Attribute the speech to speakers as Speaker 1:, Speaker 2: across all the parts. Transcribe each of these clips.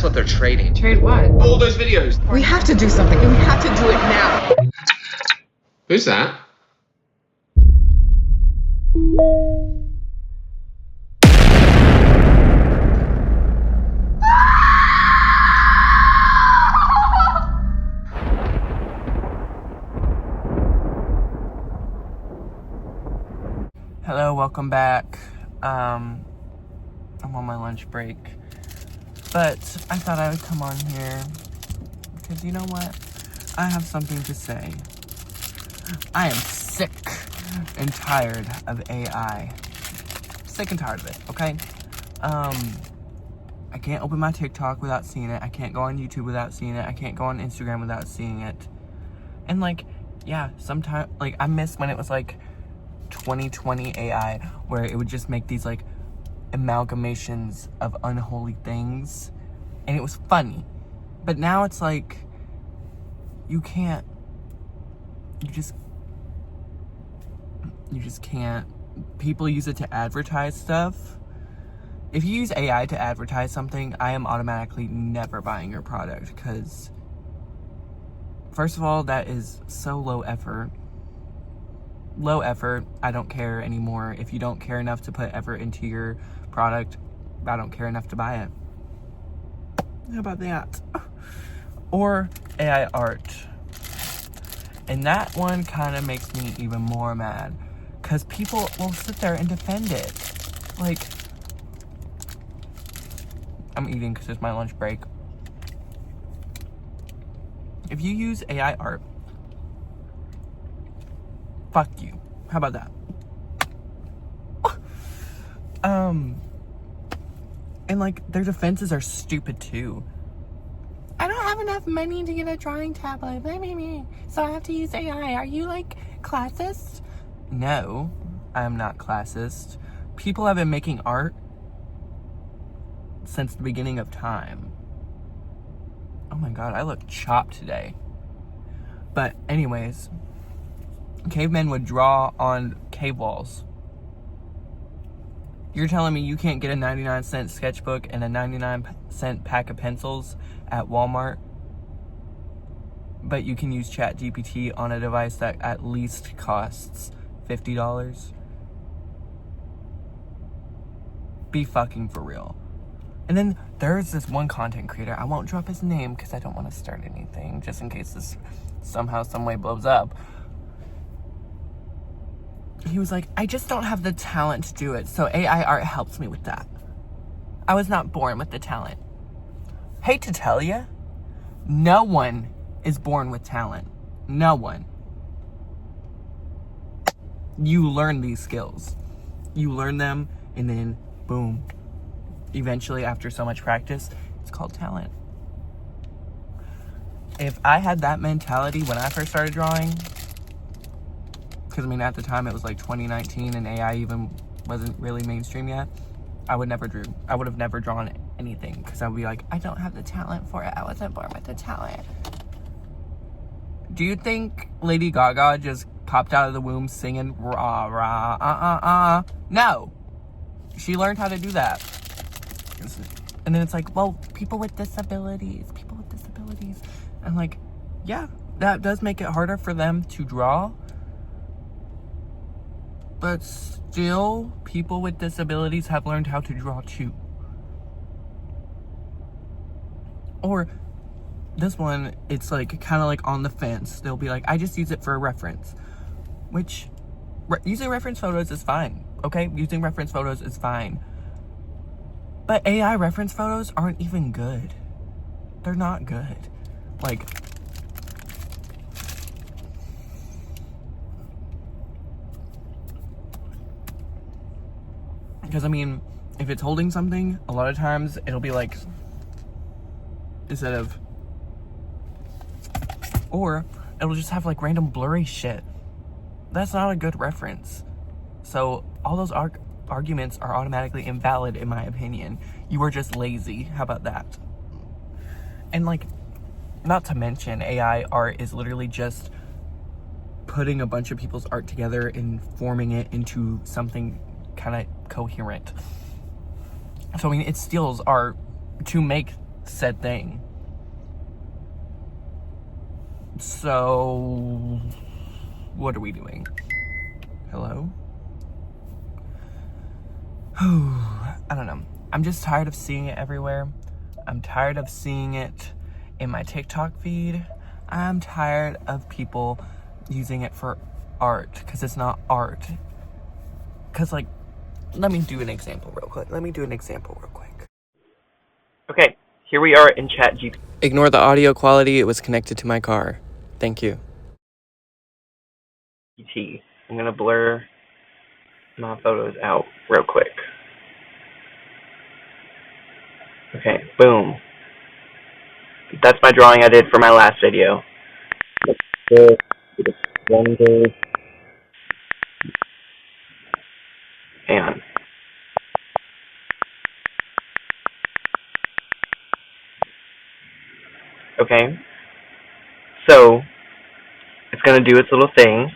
Speaker 1: what they're trading.
Speaker 2: Trade what?
Speaker 1: All those videos.
Speaker 2: We have to do something, and we have to do it now.
Speaker 1: Who's that?
Speaker 3: Hello, welcome back. I'm on my lunch break, but I thought I would come on here because you know what? I have something to say. I am sick and tired of AI. Sick and tired of it, okay? I can't open my TikTok without seeing it. I can't go on YouTube without seeing it. I can't go on Instagram without seeing it. And yeah, sometimes, I miss when it was 2020 AI, where it would just make these amalgamations of unholy things, and it was funny. But now it's you just can't. People use it to advertise stuff. If you use AI to advertise something, I am automatically never buying your product, because first of all, that is so low effort. I don't care anymore. If you don't care enough to put effort into your product, I don't care enough to buy it. How about that? Or AI art. And that one kind of makes me even more mad, because people will sit there and defend it. I'm eating because it's my lunch break. If you use AI art, fuck you. How about that? And their defenses are stupid too. I don't have enough money to get a drawing tablet, so I have to use AI. Are you classist? No, I'm not classist. People have been making art since the beginning of time. Oh my god, I look chopped today. But anyways, cavemen would draw on cave walls. You're telling me you can't get a 99-cent sketchbook and a 99-cent pack of pencils at Walmart, but you can use ChatGPT on a device that at least costs $50? Be fucking for real. And then there's this one content creator, I won't drop his name because I don't want to start anything, just in case this somehow, some way blows up. He was like, I just don't have the talent to do it, so AI art helps me with that. I was not born with the talent. Hate to tell you, no one is born with talent. No one. You learn these skills. You learn them, and then boom. Eventually, after so much practice, it's called talent. If I had that mentality when I first started drawing, because at the time it was 2019 and AI even wasn't really mainstream yet, I would have never drawn anything, because I would be I don't have the talent for it. I wasn't born with the talent. Do you think Lady Gaga just popped out of the womb singing rah rah No, she learned how to do that. And then it's well, people with disabilities. And yeah, that does make it harder for them to draw. But still, people with disabilities have learned how to draw too. Or this one, it's kind of on the fence. They'll be I just use it for a reference. Which, using reference photos is fine. Okay? Using reference photos is fine. But AI reference photos aren't even good. They're not good. Because, if it's holding something, a lot of times it'll be instead of, or it'll just have random blurry shit. That's not a good reference. So all those arguments are automatically invalid, in my opinion. You are just lazy. How about that? And not to mention, AI art is literally just putting a bunch of people's art together and forming it into something kind of coherent. So it steals art to make said thing. So, what are we doing? Hello? I don't know. I'm just tired of seeing it everywhere. I'm tired of seeing it in my TikTok feed. I'm tired of people using it for art, because it's not art. Because, like, let me do an example real quick. Okay, here we are in ChatGPT. Ignore the audio quality. It was connected to my car. Thank you. I'm gonna blur my photos out real quick. Okay, boom. That's my drawing I did for my last video. Hang on. Okay. So, it's gonna do its little thing.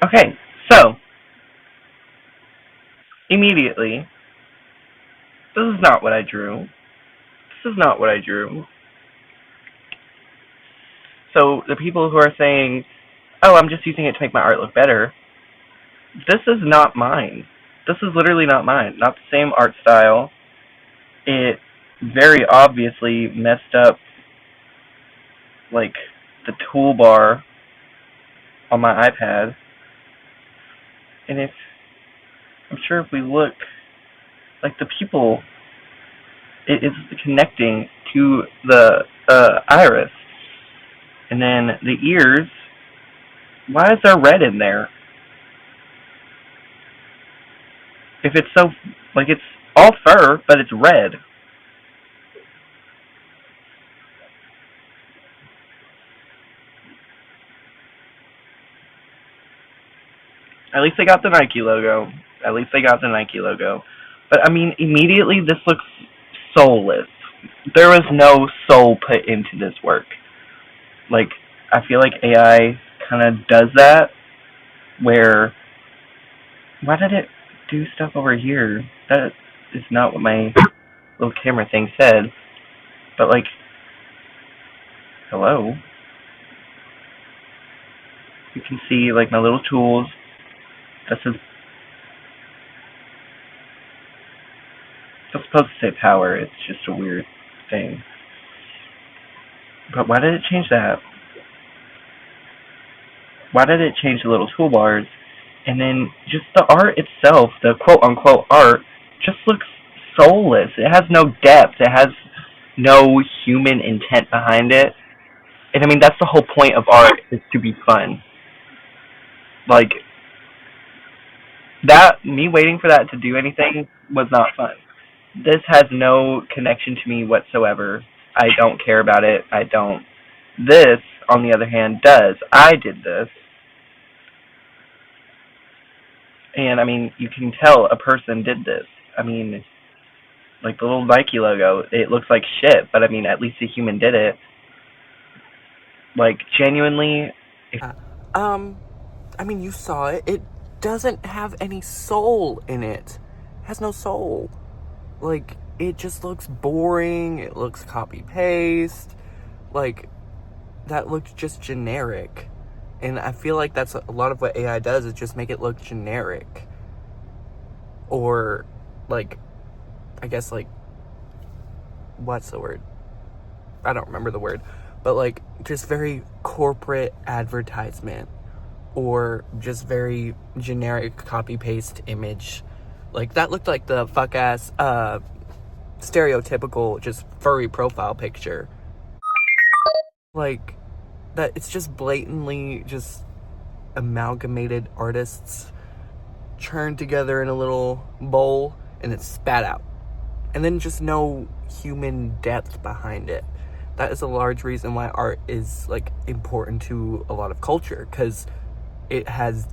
Speaker 3: Okay, so, immediately, this is not what I drew. So, the people who are saying, oh, I'm just using it to make my art look better, this is not mine. This is literally not mine. Not the same art style. It very obviously messed up, like, the toolbar on my iPad. And I'm sure if we look, like, the people, it is connecting to the iris. And then the ears, why is there red in there? If it's so, like, it's all fur, but it's red. At least they got the Nike logo. But, I mean, immediately this looks soulless. There was no soul put into this work. Like, I feel like AI kind of does that, where, why did it do stuff over here? That is not what my little camera thing said. But, like, hello? You can see, like, my little tools. That's supposed to say power. It's just a weird thing. But why did it change that? Why did it change the little toolbars? And then just the art itself, the quote-unquote art, just looks soulless. It has no depth. It has no human intent behind it. And I mean, that's the whole point of art, is to be fun. Like, me waiting for that to do anything was not fun. This has no connection to me whatsoever. I don't care about it. This, on the other hand, does. I did this. And, I mean, you can tell a person did this. I mean, like the little Nike logo, it looks like shit, but I mean, at least a human did it. Like, genuinely. I mean, you saw it. It doesn't have any soul in it. It has no soul. Like, it just looks boring. It looks copy-paste. Like, that looked just generic. And I feel like that's a lot of what AI does, is just make it look generic. Or, like, I guess, like, what's the word? I don't remember the word. But, like, just very corporate advertisement. Or just very generic copy-paste image. Like, that looked like the fuck-ass, stereotypical, just furry profile picture. Like, that, it's just blatantly just amalgamated artists churned together in a little bowl, and it's spat out. And then just no human depth behind it. That is a large reason why art is, like, important to a lot of culture, because it has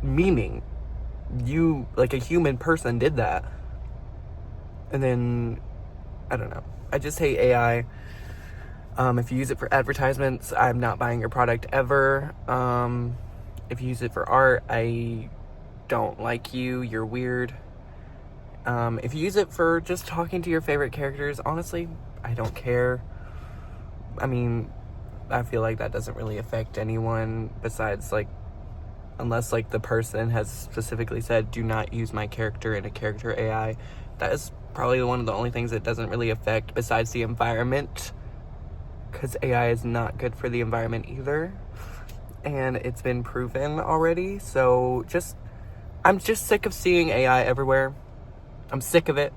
Speaker 3: meaning. You, like, a human person did that. And then, I don't know. I just hate AI. If you use it for advertisements, I'm not buying your product ever. If you use it for art, I don't like you. You're weird. If you use it for just talking to your favorite characters, honestly, I don't care. I mean, I feel like that doesn't really affect anyone besides, like, unless, like, the person has specifically said, do not use my character in a character AI. That is probably one of the only things it doesn't really affect besides the environment, because AI is not good for the environment either, and it's been proven already. So I'm just sick of seeing AI everywhere. I'm sick of it.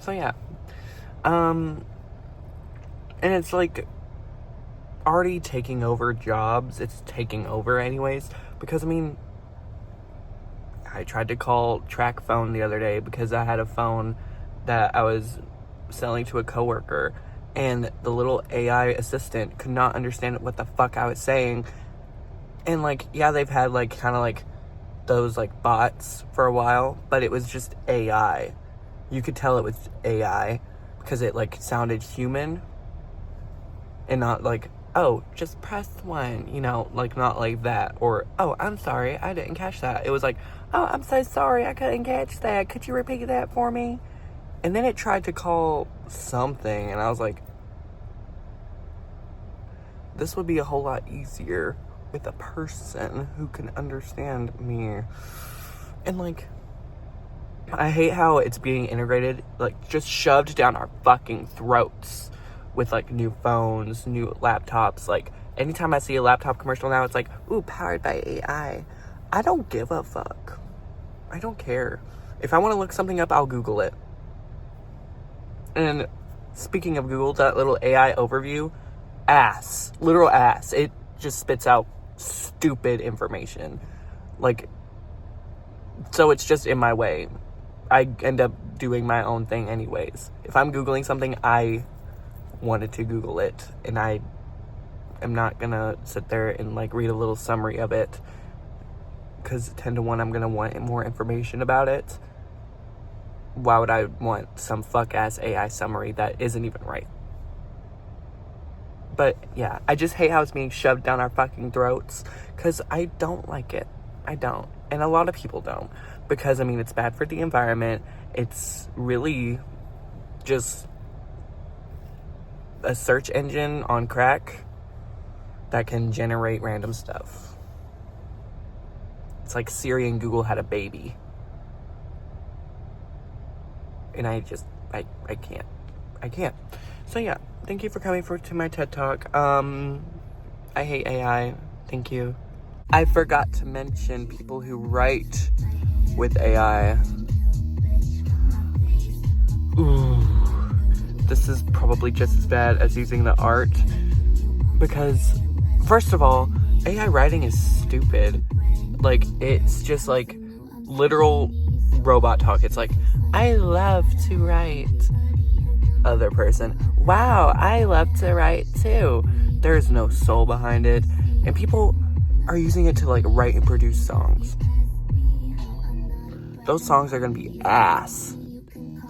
Speaker 3: So yeah. And it's like already taking over jobs. It's taking over anyways, because I mean, I tried to call Track Phone the other day because I had a phone that I was selling to a coworker, and the little AI assistant could not understand what the fuck I was saying. And like, yeah, they've had like kind of like those like bots for a while, but it was just AI. You could tell it was AI because it like sounded human and not like, oh, just press 1, you know, like not like that. Or, oh, I'm sorry, I didn't catch that. It was like, oh, I'm so sorry, I couldn't catch that. Could you repeat that for me? And then it tried to call something, and I was like, this would be a whole lot easier with a person who can understand me. And like, I hate how it's being integrated, like just shoved down our fucking throats with like new phones, new laptops. Like anytime I see a laptop commercial now, it's like, ooh, powered by AI. I don't give a fuck. I don't care. If I want to look something up, I'll Google it. And speaking of Google, that little AI overview, ass, literal ass. It just spits out stupid information. Like, so it's just in my way. I end up doing my own thing anyways. If I'm Googling something, I wanted to Google it, and I am not gonna sit there and like read a little summary of it, because 10 to 1 I'm gonna want more information about it. Why would I want some fuck ass AI summary that isn't even right? But yeah, I just hate how it's being shoved down our fucking throats, because I don't like it. I don't. And a lot of people don't, because I mean, it's bad for the environment. It's really just a search engine on crack that can generate random stuff. It's like Siri and Google had a baby. And I can't. So yeah, thank you for coming to my TED Talk. I hate AI. Thank you. I forgot to mention people who write with AI. Ooh. This is probably just as bad as using the art, because first of all, AI writing is stupid. Like, it's just like literal robot talk. It's like, I love to write. Other person, wow, I love to write too. There's no soul behind it, and people are using it to like write and produce songs. Those songs are gonna be ass,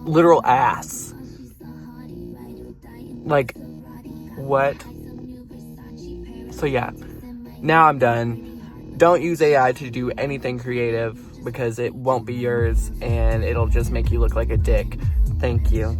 Speaker 3: literal ass. Like, what? So yeah, now I'm done. Don't use AI to do anything creative, because it won't be yours and it'll just make you look like a dick. Thank you.